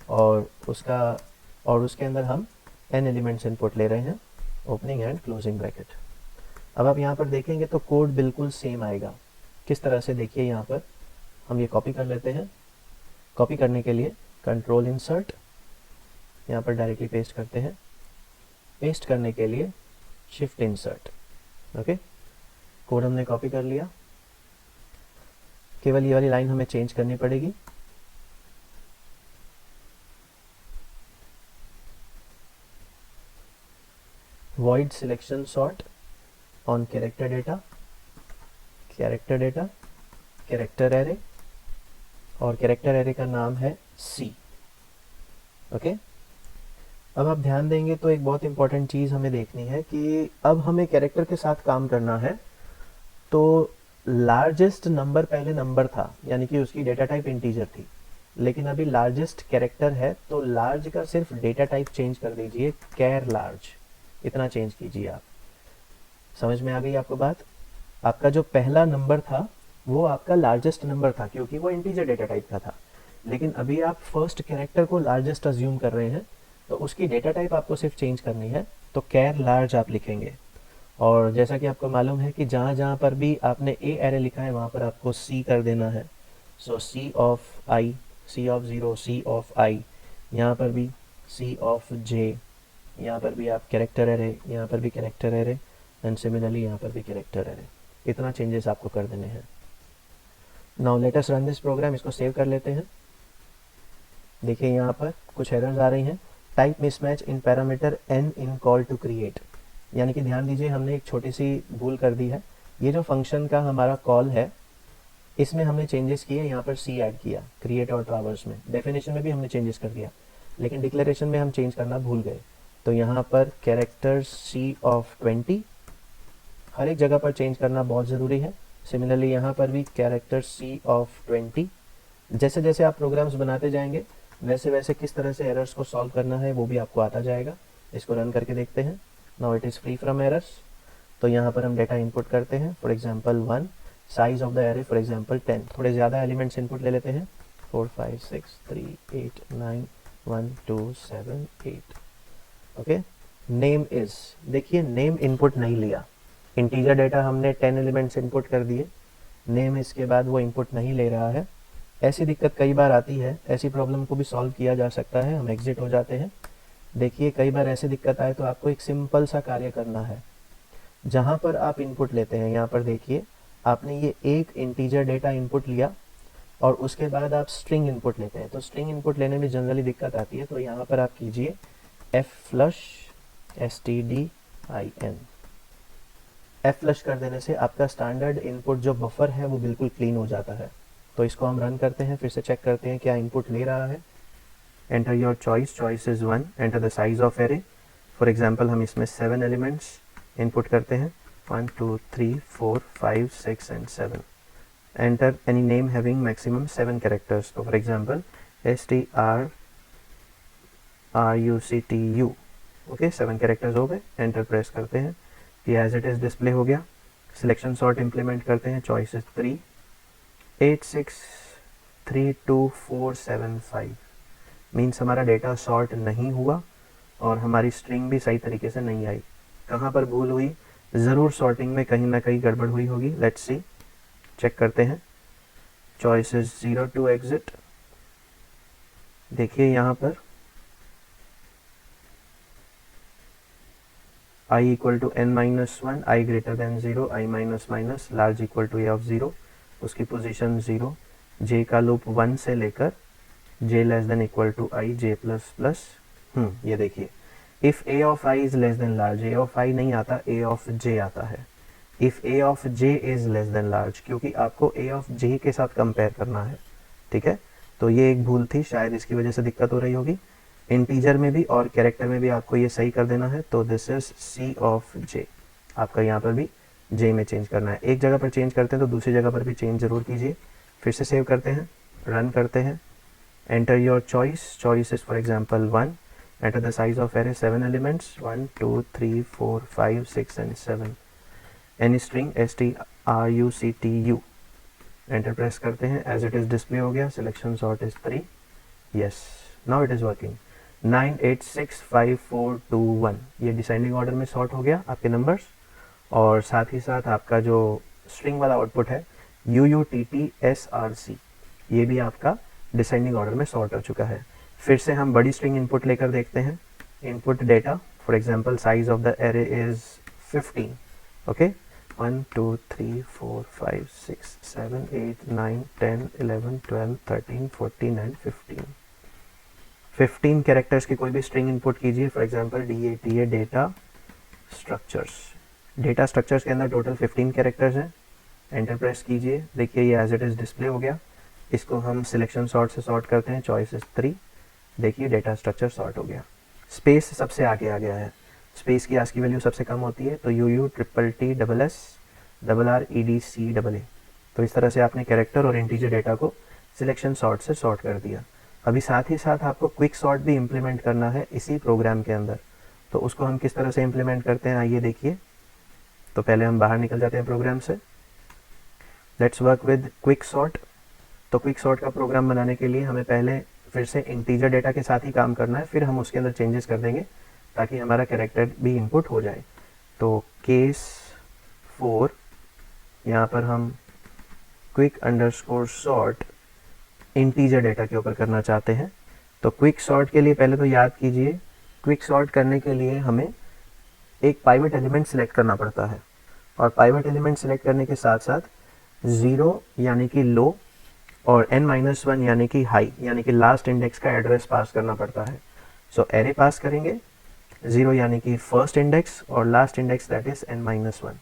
और उसके अंदर हम n एलिमेंट्स इनपुट ले रहे हैं, ओपनिंग एंड क्लोजिंग ब्रैकेट। अब आप यहाँ पर देखेंगे तो कोड बिल्कुल सेम आएगा। किस तरह से, देखिए यहाँ पर हम ये कॉपी कर लेते हैं। कॉपी करने के लिए कंट्रोल इंसर्ट, यहाँ पर डायरेक्टली पेस्ट करते हैं। पेस्ट करने के लिए शिफ्ट इंसर्ट। ओके, कोड हमने कॉपी कर लिया, केवल ये वाली लाइन हमें चेंज करनी पड़ेगी। void selection sort on character data character array, और कैरेक्टर एरे का नाम है c। ओके, अब आप ध्यान देंगे तो एक बहुत इंपॉर्टेंट चीज़ हमें देखनी है कि अब हमें कैरेक्टर के साथ काम करना है। तो लार्जेस्ट नंबर पहले नंबर था यानी कि उसकी डेटा टाइप इंटीजर थी, लेकिन अभी लार्जेस्ट कैरेक्टर है तो लार्ज का सिर्फ डेटा टाइप चेंज कर दीजिए, कैर लार्ज, इतना चेंज कीजिए आप। समझ में आ गई आपको बात? आपका जो पहला नंबर था वो आपका लार्जेस्ट नंबर था क्योंकि वो इंटीजर डेटा टाइप का था, लेकिन अभी आप फर्स्ट कैरेक्टर को लार्जेस्ट अज्यूम कर रहे हैं तो उसकी डेटा टाइप आपको सिर्फ चेंज करनी है। तो कैर लार्ज आप लिखेंगे, और जैसा कि आपको मालूम है कि जहाँ जहाँ पर भी आपने ए एरे लिखा है वहाँ पर आपको सी कर देना है। So C of I, C of 0, C of I, यहाँ पर भी सी ऑफ जे, यहाँ पर भी आप कैरेक्टर एरे, यहाँ पर भी कैरेक्टर एरे, एंड सिमिलरली यहाँ पर भी कैरेक्टर एरे। इतना चेंजेस आपको कर देने हैं। Now let us run this program, इसको सेव कर लेते हैं। देखिए यहाँ पर कुछ एरर्स आ रही हैं। Type mismatch in parameter n in call to create, यानी कि ध्यान दीजिए हमने एक छोटी सी भूल कर दी है। ये जो फंक्शन का हमारा कॉल है इसमें हमने चेंजेस किए, यहाँ पर c ऐड किया क्रिएट और ट्रावर्स में। डेफिनेशन में भी हमने चेंजेस कर दिया, लेकिन डिक्लेरेशन में हम चेंज करना भूल गए। तो यहाँ पर कैरेक्टर c ऑफ 20 हर एक जगह पर चेंज करना बहुत ज़रूरी है। सिमिलरली यहाँ पर भी कैरेक्टर c ऑफ 20। जैसे जैसे आप प्रोग्राम्स बनाते जाएंगे वैसे वैसे किस तरह से एरर्स को सॉल्व करना है वो भी आपको आता जाएगा। इसको रन करके देखते हैं। Now it is free from errors. तो यहाँ पर हम डेटा इनपुट करते हैं, for example 1, size of the array for example 10। थोड़े ज़्यादा एलिमेंट्स इनपुट ले लेते हैं, 4 5 6 3 8 9 1 2 7 8। ओके, नेम इज, देखिए नेम इनपुट नहीं लिया, इंटीजर डेटा हमने 10 एलिमेंट्स इनपुट कर दिए, नेम इसके बाद वो इनपुट नहीं ले रहा है। ऐसी दिक्कत कई बार आती है, ऐसी प्रॉब्लम को भी सॉल्व किया जा सकता है, हम एग्जिट हो जाते हैं। देखिए कई बार ऐसी दिक्कत आए तो आपको एक सिंपल सा कार्य करना है। जहाँ पर आप इनपुट लेते हैं, यहाँ पर देखिए आपने ये एक इंटीजर डेटा इनपुट लिया और उसके बाद आप स्ट्रिंग इनपुट लेते हैं, तो स्ट्रिंग इनपुट लेने में जनरली दिक्कत आती है, तो यहाँ पर आप कीजिए flush stdin। फ्लश कर देने से आपका स्टैंडर्ड इनपुट जो बफर है वो बिल्कुल क्लीन हो जाता है। तो इसको हम रन करते हैं, फिर से चेक करते हैं क्या इनपुट ले रहा है। Enter your choice, choice is 1, enter the size of array. For example हम इसमें 7 एलिमेंट्स इनपुट करते हैं, 1 2 3 4 5 6 and 7। Enter any name having maximum 7 characters, तो for example STRRUCTU, okay 7 characters हो गए। एंटर प्रेस करते हैं, ये एज इट इज डिस्प्ले हो गया। सिलेक्शन सॉर्ट इंप्लीमेंट करते हैं, चॉइस इज 3, 8 6 3 2 4 7 5, मीन्स हमारा डेटा सॉर्ट नहीं हुआ और हमारी स्ट्रिंग भी सही तरीके से नहीं आई। कहाँ पर भूल हुई? ज़रूर सॉर्टिंग में कहीं ना कहीं गड़बड़ हुई होगी। लेट्स सी, चेक करते हैं। Choice is 0 to exit. देखिए यहाँ पर I equal to n minus 1, I greater than 0, I minus minus large equal to a of 0, उसकी पोजीशन 0, j का लूप 1 से लेकर j less than equal to I, j plus plus. ये देखिए, if a of I is less than large, a of I नहीं आता, a of j आता है। If a of j is less than large, क्योंकि आपको a of j के साथ कंपेयर करना है, ठीक है। तो ये एक भूल थी, शायद इसकी वजह से दिक्कत हो रही होगी। इंटीजर में भी और कैरेक्टर में भी आपको ये सही कर देना है। तो this is c of j, आपका यहाँ पर भी j में चेंज करना है। एक जगह पर चेंज करते हैं तो दूसरी जगह पर भी चेंज जरूर कीजिए। फिर से सेव करते हैं, रन करते हैं। Enter your choice, choice is for example 1, enter the size of array 7 elements, 1 2 3 4 5 6 and 7। Any string STRUCTU, enter press करते हैं, एज इट इज डिस्प्ले हो गया। Selection sort is 3, yes now it is working. 9 8 6 5 4 2 1, ये descending order में sort हो गया आपके numbers, और साथ ही साथ आपका जो स्ट्रिंग वाला आउटपुट है UUTTSRC, ये भी आपका डिसेंडिंग ऑर्डर में सॉर्ट हो चुका है। फिर से हम बड़ी स्ट्रिंग इनपुट लेकर देखते हैं। Input data, for example size of the array is 15, okay 1 2 3 4 5 6 7 8 9 10 11 12 13 14 and 15 characters की कोई भी स्ट्रिंग इनपुट कीजिए। For example DATA, data structures. Data structures के अंदर टोटल 15 कैरेक्टर्स हैं। एंटर प्रेस कीजिए, देखिए ये एज इट इज डिस्प्ले हो गया। इसको हम सिलेक्शन सॉर्ट से सॉर्ट करते हैं, चॉइस इज 3, देखिए डेटा स्ट्रक्चर सॉर्ट हो गया। स्पेस सबसे आगे आ गया है, स्पेस की आस्की वैल्यू सबसे कम होती है, तो UUTTSSRREDCAA। तो इस तरह से आपने कैरेक्टर और इंटीजर डेटा को सिलेक्शन सॉर्ट से सॉर्ट कर दिया। अभी साथ ही साथ आपको क्विक सॉर्ट भी इम्प्लीमेंट करना है इसी प्रोग्राम के अंदर। तो उसको हम किस तरह से इम्प्लीमेंट करते हैं, आइए देखिए। तो पहले हम बाहर निकल जाते हैं प्रोग्राम से। Let's work with quick sort. तो क्विक सॉर्ट का प्रोग्राम बनाने के लिए हमें पहले फिर से इंटीजर डेटा के साथ ही काम करना है, फिर हम उसके अंदर चेंजेस कर देंगे ताकि हमारा कैरेक्टर भी इनपुट हो जाए। तो केस 4, यहाँ पर हम quick underscore sort integer data के ऊपर करना चाहते हैं। तो क्विक सॉर्ट के लिए पहले तो याद कीजिए, क्विक सॉर्ट करने के लिए हमें एक पाइवट एलिमेंट सिलेक्ट करना पड़ता है, और पाइवट एलिमेंट सिलेक्ट करने के साथ साथ 0 यानी कि लो और n-1 यानी कि हाई, यानी कि लास्ट इंडेक्स का एड्रेस पास करना पड़ता है। सो एरे पास करेंगे, 0 यानी कि फर्स्ट इंडेक्स और last index that is n-1,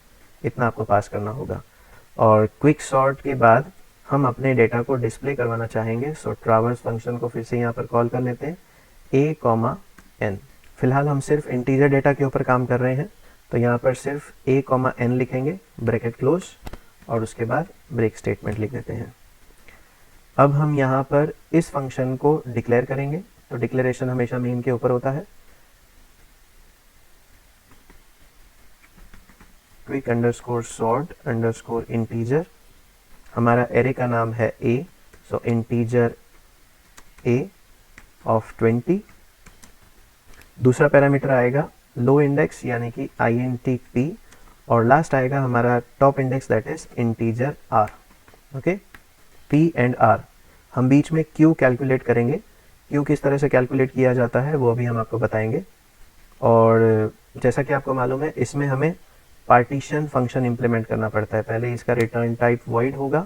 इतना आपको पास करना होगा। और क्विक सॉर्ट के बाद हम अपने डेटा को डिस्प्ले करवाना चाहेंगे। सो ट्रावर्स फंक्शन को फिर से यहाँ पर कॉल कर लेते हैं, a,n। फिलहाल हम सिर्फ इंटीजर डेटा के ऊपर काम कर रहे हैं, तो यहाँ पर सिर्फ a,n लिखेंगे, ब्रैकेट क्लोज, और उसके बाद ब्रेक स्टेटमेंट लिख देते हैं। अब हम यहाँ पर इस फंक्शन को डिक्लेयर करेंगे। तो डिक्लेरेशन हमेशा मेन के ऊपर होता है। Quick underscore sort underscore integer, हमारा एरे का नाम है a, so integer a of 20। दूसरा पैरामीटर आएगा लो इंडेक्स यानी कि int p, और लास्ट आएगा हमारा top index that is integer r। Okay, p and r। हम बीच में q कैलकुलेट करेंगे। q किस तरह से कैलकुलेट किया जाता है वो भी हम आपको बताएंगे। और जैसा कि आपको मालूम है, इसमें हमें पार्टीशन फंक्शन इंप्लीमेंट करना पड़ता है। पहले इसका रिटर्न टाइप वॉइड होगा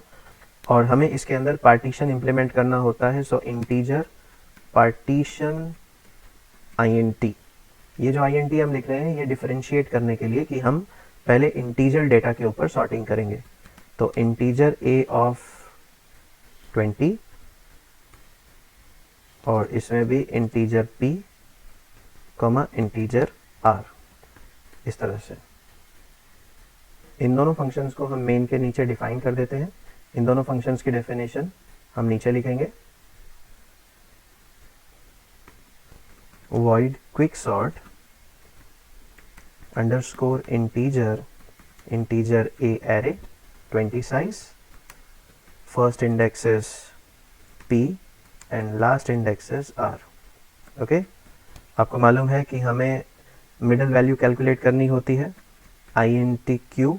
और हमें इसके अंदर पार्टीशन इंप्लीमेंट करना होता है। सो इंटीजर पार्टीशन int, ये जो int हम लिख रहे हैं ये डिफरेंशिएट करने के लिए कि हम पहले इंटीजर डेटा के ऊपर सॉर्टिंग करेंगे। तो इंटीजर a ऑफ 20 और इसमें भी integer p comma integer r, इस तरह से इन दोनों फंक्शंस को हम मेन के नीचे डिफाइन कर देते हैं। इन दोनों फंक्शंस की डेफिनेशन हम नीचे लिखेंगे। void quicksort underscore integer a array 20 size, first index is p and last index is r। Okay, आपको मालूम है कि हमें मिडल वैल्यू कैलकुलेट करनी होती है int q,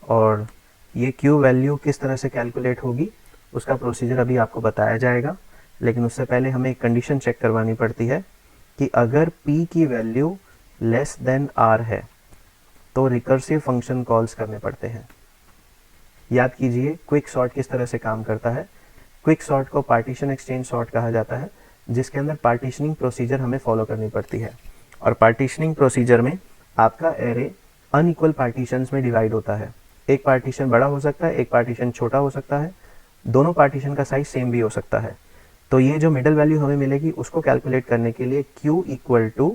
और ये q वैल्यू किस तरह से कैलकुलेट होगी उसका प्रोसीजर अभी आपको बताया जाएगा। लेकिन उससे पहले हमें एक कंडीशन चेक करवानी पड़ती है कि अगर p की वैल्यू लेस देन r है तो रिकर्सिव फंक्शन कॉल्स करने पड़ते हैं। याद कीजिए क्विक सॉर्ट किस तरह से काम करता है। क्विक सॉर्ट को पार्टीशन एक्सचेंज सॉर्ट कहा जाता है, जिसके अंदर पार्टीशनिंग प्रोसीजर हमें फॉलो करनी पड़ती है। और पार्टीशनिंग प्रोसीजर में आपका एरे अनइक्वल पार्टीशंस में डिवाइड होता है। एक पार्टीशन बड़ा हो सकता है, एक पार्टीशन छोटा हो सकता है, दोनों पार्टीशन का साइज सेम भी हो सकता है। तो ये जो मिडल वैल्यू हमें मिलेगी उसको कैलकुलेट करने के लिए q equal to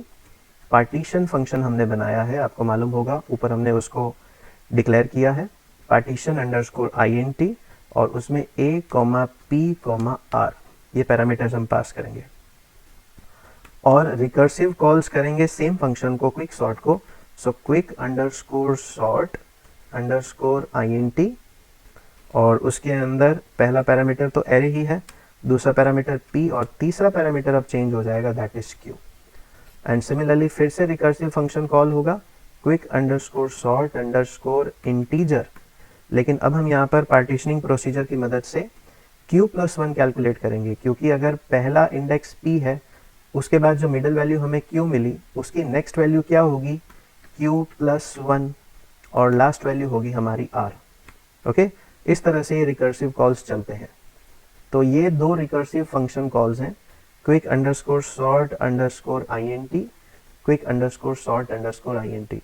partition function हमने बनाया है, आपको मालूम होगा ऊपर हमने उसको डिक्लेयर किया है पार्टीशन अंडरस्कोर int, और उसमें a p r ये पैरामीटर्स हम पास करेंगे और रिकर्सिव कॉल्स करेंगे सेम फंक्शन को, क्विक सॉर्ट को। सो quick underscore sort underscore int, और उसके अंदर पहला पैरामीटर तो एरे ही है, दूसरा पैरामीटर p और तीसरा पैरामीटर अब चेंज हो जाएगा that is q। And similarly फिर से रिकर्सिव फंक्शन कॉल होगा quick underscore sort underscore integer, लेकिन अब हम यहाँ पर पार्टीशनिंग प्रोसीजर की मदद से q+1 कैलकुलेट करेंगे, क्योंकि अगर पहला इंडेक्स p है उसके बाद जो मिडल वैल्यू हमें q मिली उसकी नेक्स्ट वैल्यू क्या होगी q+1 और लास्ट वैल्यू होगी हमारी r। ओके, इस तरह से ये रिकर्सिव कॉल्स चलते हैं। तो ये दो रिकर्सिव फंक्शन कॉल्स हैं, quick underscore sort underscore int, quick underscore sort underscore int।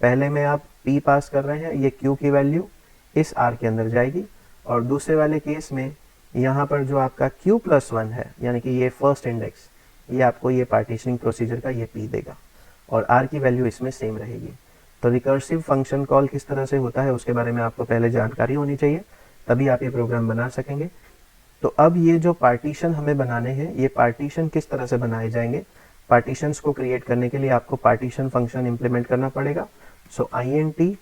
पहले में आप p पास कर रहे हैं, ये q की वैल्यू इस r के अंदर जाएगी, और दूसरे वाले केस में यहाँ पर जो आपका q+1 है यानी कि ये फर्स्ट इंडेक्स, ये आपको ये पार्टीशनिंग प्रोसीजर का ये p देगा और r की वैल्यू इसमें सेम रहेगी। तो रिकर्सिव फंक्शन कॉल किस तरह से होता है उसके बारे में आपको पहले जानकारी होनी चाहिए, तभी आप ये प्रोग्राम बना सकेंगे। तो अब ये जो पार्टीशन हमें बनाने हैं, ये पार्टीशन किस तरह से बनाए जाएंगे। पार्टीशंस को क्रिएट करने के लिए आपको पार्टीशन फंक्शन इंप्लीमेंट करना पड़ेगा। सो int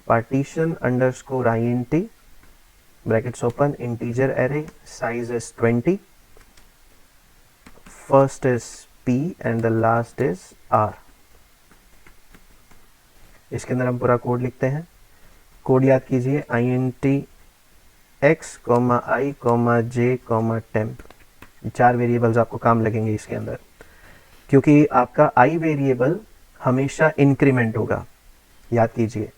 partition underscore int brackets open integer array size is 20, first is p and the last is r। इसके अंदर हम पूरा कोड लिखते हैं। कोड याद कीजिए int x, i, j, temp, चार वेरिएबल्स आपको काम लगेंगे इसके अंदर, क्योंकि आपका i वेरिएबल हमेशा इंक्रीमेंट होगा। याद कीजिए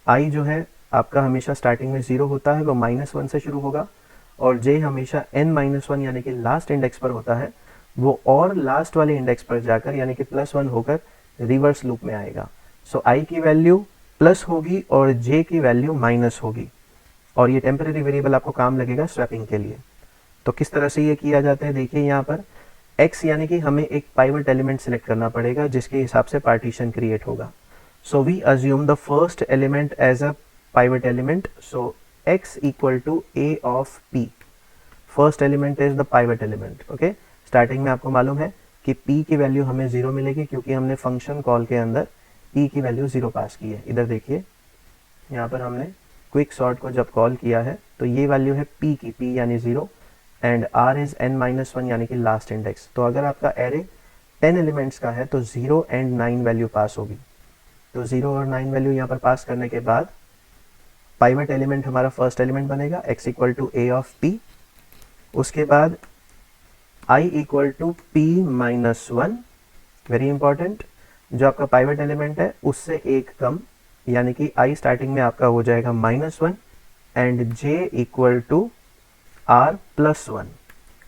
i जो है आपका हमेशा स्टार्टिंग में 0 होता है, वो -1 से शुरू होगा, और j हमेशा n-1 यानी कि लास्ट इंडेक्स पर होता है, वो और लास्ट वाले इंडेक्स पर जाकर यानी कि +1 होकर रिवर्स लूप में आएगा। सो i की वैल्यू प्लस होगी और j की वैल्यू माइनस होगी, और ये टेम्परेरी वेरिएबल आपको काम लगेगा स्वैपिंग के लिए। तो किस तरह से ये किया जाता है देखिए यहाँ पर x यानी कि हमें एक पाइवट एलिमेंट सिलेक्ट करना पड़ेगा जिसके हिसाब से पार्टीशन क्रिएट होगा। So we assume the first element as a pivot element, so x equal to a of p, first element is the pivot element. Okay, starting में आपको मालूम है कि p की वैल्यू हमें 0 मिलेगी क्योंकि हमने फंक्शन कॉल के अंदर p की वैल्यू 0 पास की है। इधर देखिए यहाँ पर हमने क्विक सॉर्ट को जब कॉल किया है तो ये वैल्यू है p की, p यानी 0 एंड r इज n-1 यानी कि लास्ट इंडेक्स। तो अगर आपका एरे 10 एलिमेंट्स का है तो 0 एंड 9 वैल्यू पास होगी। तो 0 और 9 वैल्यू यहाँ पर पास करने के बाद पाइवट एलिमेंट हमारा फर्स्ट एलिमेंट बनेगा x equal to a of p। उसके बाद i equal to p minus 1, very important, जो आपका पाइवट एलिमेंट है उससे एक कम, यानी कि i स्टार्टिंग में आपका हो जाएगा -1 and j equal to r plus 1।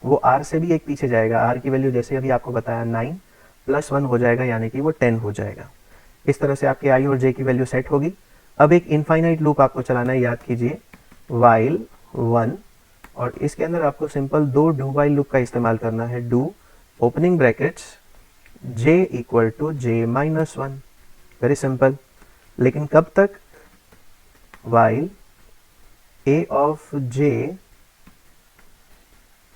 वो r से भी एक पीछे जाएगा, r की वैल्यू जैसे अभी आपको बताया 9 प्लस 1 हो जाएगा, यानी कि वो 10 हो जाएगा। इस तरह से आपके i और j की वैल्यू सेट होगी। अब एक इनफाइनाइट लूप आपको चलाना है, याद कीजिए while 1, और इसके अंदर आपको सिंपल दो डू वाइल लूप का इस्तेमाल करना है। Do opening brackets j equal to j minus 1, very simple. लेकिन कब तक? while a of j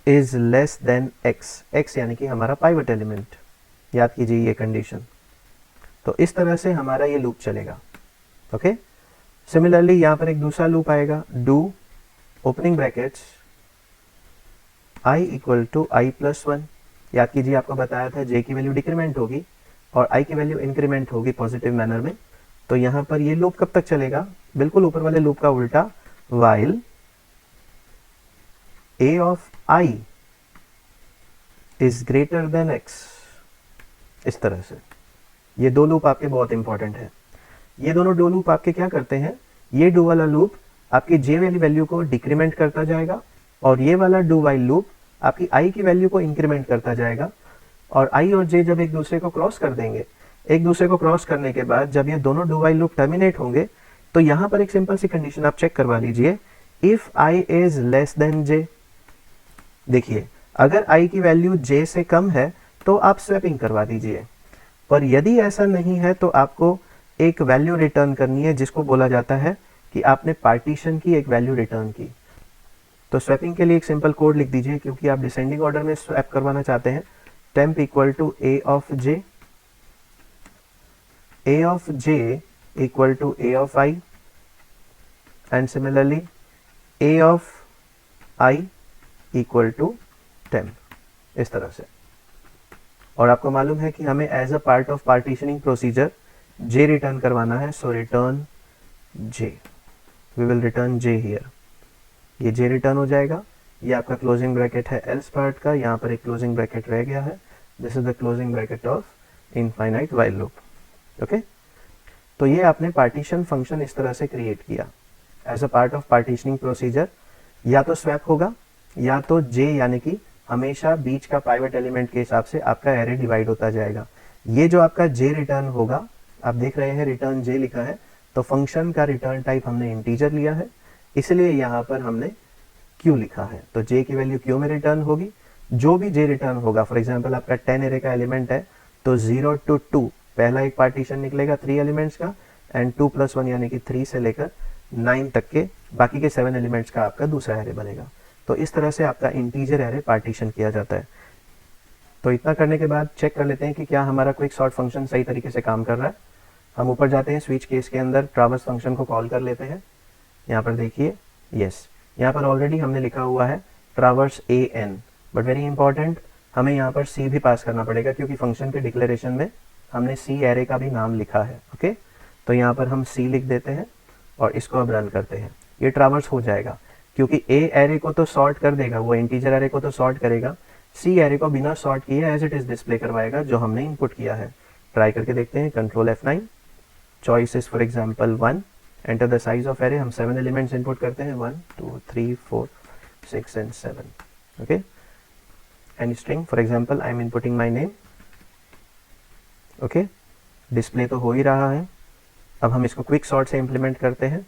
is less than x, x यानी कि हमारा पाइवट एलिमेंट, याद कीजिए ये कंडीशन। तो इस तरह से हमारा ये लूप चलेगा। ओके, सिमिलरली यहाँ पर एक दूसरा लूप आएगा, do opening brackets i equal to i plus 1। याद कीजिए आपको बताया था j की वैल्यू डिक्रीमेंट होगी और i की वैल्यू इंक्रीमेंट होगी पॉजिटिव मैनर में। तो यहाँ पर ये लूप कब तक चलेगा? बिल्कुल ऊपर वाले लूप का उल्टा, while a of i is greater than x। इस तरह से ये दो लूप आपके बहुत इंपॉर्टेंट है। ये दोनों डू लूप आपके क्या करते हैं? ये डू वाला लूप आपकी j वाली वैल्यू को डिक्रीमेंट करता जाएगा और ये वाला डू वाइल लूप आपकी i की वैल्यू को इंक्रीमेंट करता जाएगा। और i और j जब एक दूसरे को क्रॉस कर देंगे, एक दूसरे को क्रॉस करने के बाद जब ये दोनों डू वाइल लूप टर्मिनेट होंगे, तो यहाँ पर एक सिंपल सी कंडीशन आप चेक करवा लीजिए, if i is less then j। देखिए अगर i की वैल्यू j से कम है तो आप स्वैपिंग करवा दीजिए, पर यदि ऐसा नहीं है तो आपको एक वैल्यू रिटर्न करनी है, जिसको बोला जाता है कि आपने पार्टीशन की एक वैल्यू रिटर्न की। तो स्वैपिंग के लिए एक सिंपल कोड लिख दीजिए, क्योंकि आप डिसेंडिंग ऑर्डर में स्वैप करवाना चाहते हैं। temp equal to a of j equal to a of i and similarly a of i equal to temp, इस तरह से। और आपको मालूम है कि हमें as a part of partitioning procedure j return करवाना है, so return j, we will return j here. ये j रिटर्न हो जाएगा। ये आपका क्लोजिंग ब्रैकेट है एल्स पार्ट का, यहाँ पर एक क्लोजिंग ब्रैकेट रह गया है, this is the closing bracket of infinite while loop. Okay, तो ये आपने पार्टीशन फंक्शन इस तरह से क्रिएट किया as a part of partitioning procedure. या तो स्वैप होगा या तो j, यानी कि हमेशा बीच का पाइवट एलिमेंट के हिसाब से आपका एरे डिवाइड होता जाएगा। ये जो आपका j रिटर्न होगा, आप देख रहे हैं रिटर्न j लिखा है, तो फंक्शन का रिटर्न टाइप हमने इंटीजर लिया है, इसलिए यहाँ पर हमने q लिखा है। तो j की वैल्यू q में रिटर्न होगी। जो भी j रिटर्न होगा, फॉर एग्जांपल आपका 10 एरे का एलिमेंट है तो 0 to 2 पहला एक पार्टीशन निकलेगा 3 एलिमेंट्स का, एंड 2 + 1 यानी कि 3 से लेकर 9 तक के बाकी के 7 एलिमेंट्स का आपका दूसरा एरे बनेगा। तो इस तरह से आपका इंटीजर एरे पार्टीशन किया जाता है। तो इतना करने के बाद चेक कर लेते हैं कि क्या हमारा क्विक सॉर्ट फंक्शन सही तरीके से काम कर रहा है। हम ऊपर जाते हैं, स्विच केस के अंदर ट्रावर्स फंक्शन को कॉल कर लेते हैं। यहाँ पर देखिए, यस, यहाँ पर ऑलरेडी हमने लिखा हुआ है traverse an, but very important, हमें यहाँ पर c भी पास करना पड़ेगा, क्योंकि फंक्शन के डिक्लेरेशन में हमने c एरे का भी नाम लिखा है। ओके, तो यहाँ पर हम c लिख देते हैं और इसको अब रन करते हैं। ये ट्रावर्स हो जाएगा, क्योंकि a एरे को तो सॉर्ट कर देगा, वो इंटीजर एरे को तो सॉर्ट करेगा, c एरे को बिना सॉर्ट किए एज इट इज डिस्प्ले करवाएगा जो हमने इनपुट किया है। ट्राई करके देखते हैं, control F9, choice is for example 1, enter the size of array, हम 7 एलिमेंट्स इनपुट करते हैं, 1 2 3 4 6 and 7। Okay, and string for example I am inputting my name. Okay, display तो हो ही रहा है। अब हम इसको क्विक सॉर्ट से इम्प्लीमेंट करते हैं।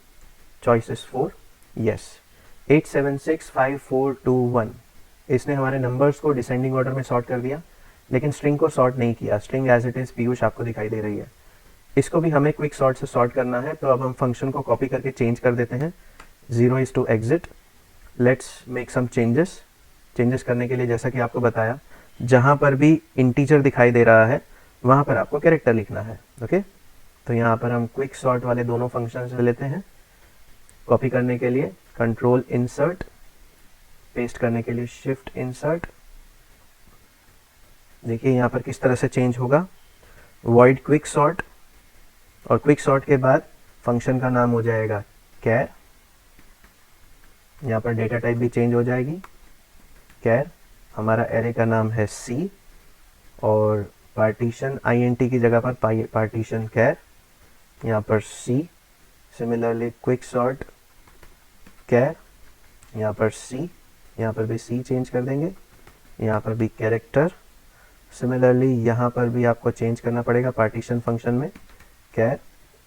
Choice is 4, yes, 8 7 6 5 4 2 1। इसने हमारे नंबर्स को डिसेंडिंग ऑर्डर में सॉर्ट कर दिया, लेकिन स्ट्रिंग को सॉर्ट नहीं किया। String as it is Piyush आपको दिखाई दे रही है, इसको भी हमें क्विक सॉर्ट से सॉर्ट करना है। तो अब हम फंक्शन को कॉपी करके चेंज कर देते हैं। 0 is to exit, let's make some changes. Changes करने के लिए जैसा कि आपको बताया, जहां पर भी इंटीजर दिखाई दे रहा है वहां पर आपको कैरेक्टर लिखना है। ओके, तो यहाँ पर हम क्विक सॉर्ट वाले दोनों फंक्शंस लेते हैं। कॉपी करने के लिए कंट्रोल इंसर्ट, पेस्ट करने के लिए शिफ्ट इंसर्ट, देखिए यहाँ पर किस तरह से चेंज होगा, वॉइड क्विक सॉर्ट, और क्विक सॉर्ट के बाद फंक्शन का नाम हो जाएगा कैर, यहाँ पर डेटा टाइप भी चेंज हो जाएगी कैर, हमारा एरे का नाम है सी, और पार्टीशन INT की जगह पर पार्टीशन कैर, यहाँ पर सी, सिमिलरली क्विक सॉर्ट कैर, यहाँ पर सी, यहाँ पर भी सी चेंज कर देंगे, यहाँ पर भी कैरेक्टर, सिमिलरली यहाँ पर भी आपको चेंज करना पड़ेगा पार्टीशन फंक्शन में कैर,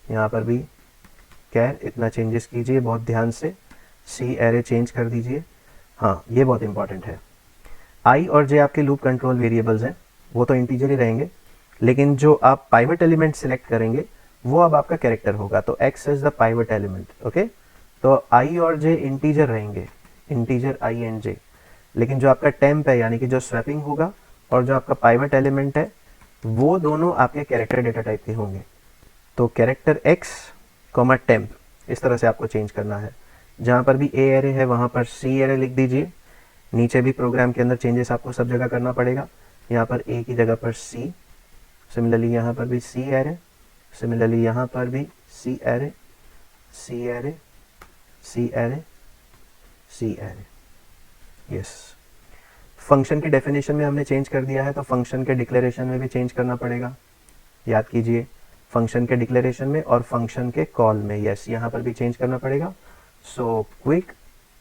यहाँ पर भी कैर, इतना चेंजेस कीजिए बहुत ध्यान से, सी एरे चेंज कर दीजिए। हाँ, ये बहुत इंपॉर्टेंट है। आई और जे आपके लूप कंट्रोल वेरिएबल्स हैं, वो तो इंटीजर ही रहेंगे, लेकिन जो आप पाइवट एलिमेंट सिलेक्ट करेंगे वो अब आपका कैरेक्टर होगा, तो x is the pivot element. Okay, तो आई और जे इंटीजर रहेंगे, इंटीजर आई एंड जे, लेकिन जो आपका टेम्प है यानी कि जो स्वैपिंग होगा और जो आपका पाइवट एलिमेंट है वो दोनों आपके कैरेक्टर डेटा टाइप के होंगे। तो कैरेक्टर एक्स कॉमा टेम्प, इस तरह से आपको चेंज करना है। जहाँ पर भी ए एरे है वहाँ पर सी एरे लिख दीजिए, नीचे भी प्रोग्राम के अंदर चेंजेस आपको सब जगह करना पड़ेगा, यहाँ पर ए की जगह पर सी, सिमिलरली यहाँ पर भी सी एरे, सिमिलरली यहाँ पर भी सी एरे, सी एरे, सी एरे, सी एरे। यस, फंक्शन की डेफिनेशन में हमने चेंज कर दिया है, तो फंक्शन के डिक्लेरेशन में भी चेंज करना पड़ेगा। याद कीजिए, फंक्शन के डिक्लेरेशन में और फंक्शन के कॉल में, यस, यहाँ पर भी चेंज करना पड़ेगा। So quick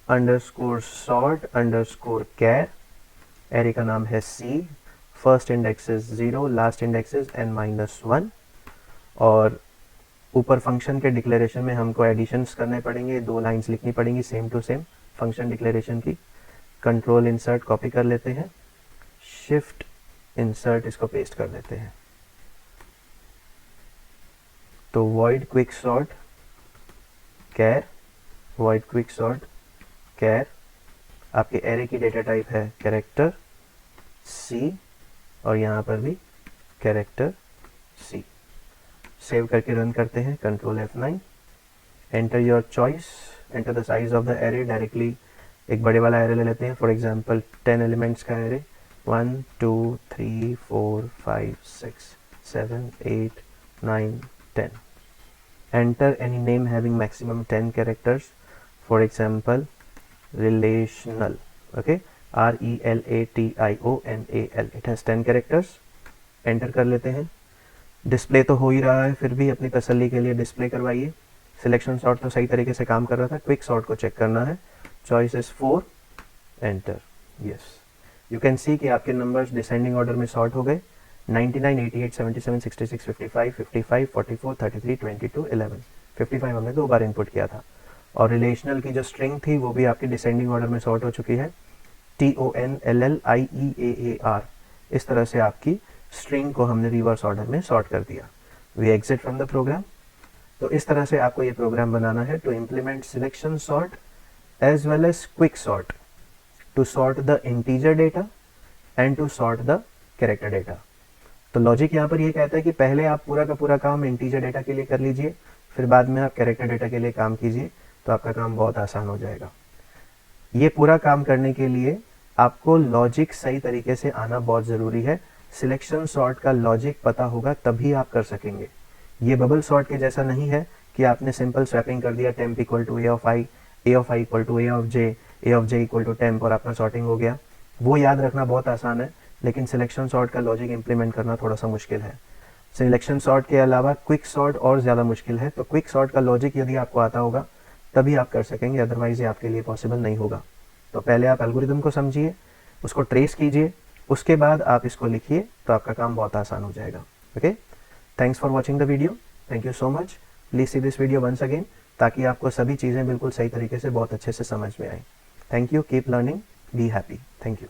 underscore sort underscore char, array का नाम है C, first index is 0, last index is n-1, और ऊपर फंक्शन के डिक्लेरेशन में हमको एडिशंस करने पड़ेंगे, 2 लाइंस लिखनी पड़ेंगी same to same function declaration की। कंट्रोल इंसर्ट कॉपी कर लेते हैं, शिफ्ट इंसर्ट इसको पेस्ट कर देते हैं। तो वॉइड क्विक सॉर्ट कैर, वॉइड क्विक सॉर्ट कैर, आपके एरे की डेटा टाइप है कैरेक्टर सी, और यहाँ पर भी कैरेक्टर सी। सेव करके रन करते हैं, control F9, enter your choice, enter the size of the array, directly एक बड़े वाला एरे ले लेते हैं, फॉर एग्जांपल 10 एलिमेंट्स का array, 1 2 3 4 5 6 7 8 9 10। Enter any name having maximum 10 characters, for example relational, okay, RELATIONAL, it has 10 characters। Enter कर लेते हैं। डिस्प्ले तो हो ही रहा है, फिर भी अपनी तसल्ली के लिए डिस्प्ले करवाइए। सिलेक्शन सॉर्ट तो सही तरीके से काम कर रहा था, क्विक सॉर्ट को चेक करना है। Choice is 4, enter, yes. You can see कि आपके नंबर्स डिसेंडिंग ऑर्डर में सॉर्ट हो गए, 99 88 77 66 55 55 44 33 22 11। 55 हमने 2 बार इनपुट किया था, और रिलेशनल की जो स्ट्रिंग थी वो भी आपकी डिसेंडिंग ऑर्डर में सॉर्ट हो चुकी है, TONLLIEAAR। इस तरह से आपकी स्ट्रिंग को हमने रिवर्स ऑर्डर में सॉर्ट कर दिया। We exit from the program. तो इस तरह से आपको ये प्रोग्राम बनाना है to implement selection sort as well as quick sort, to sort the integer data and to sort the character data. तो लॉजिक यहाँ पर ये कहता है कि पहले आप पूरा का पूरा काम इंटीजर डेटा के लिए कर लीजिए, फिर बाद में आप कैरेक्टर डेटा के लिए काम कीजिए, तो आपका काम बहुत आसान हो जाएगा। ये पूरा काम करने के लिए आपको लॉजिक सही तरीके से आना बहुत ज़रूरी है। सिलेक्शन सॉर्ट का लॉजिक पता होगा तभी आप कर सकेंगे। ये बबल सॉर्ट के जैसा नहीं है कि आपने सिंपल स्वैपिंग कर दिया, temp equal to A of I equal to A of J equal to temp, और आपका सॉर्टिंग हो गया। वो याद रखना बहुत आसान है, लेकिन सिलेक्शन सॉर्ट का लॉजिक इंप्लीमेंट करना थोड़ा सा मुश्किल है। सिलेक्शन सॉर्ट के अलावा क्विक सॉर्ट और ज़्यादा मुश्किल है। तो क्विक सॉर्ट का लॉजिक यदि आपको आता होगा तभी आप कर सकेंगे, अदरवाइज ये आपके लिए पॉसिबल नहीं होगा। तो पहले आप एल्गोरिदम को समझिए, उसको ट्रेस कीजिए, उसके बाद आप इसको लिखिए, तो आपका काम बहुत आसान हो जाएगा। Okay, thanks for watching the video, thank you so much. Please see this video once again, ताकि आपको सभी चीज़ें बिल्कुल सही तरीके से बहुत अच्छे से समझ में आए। Thank you, keep learning, be happy, thank you.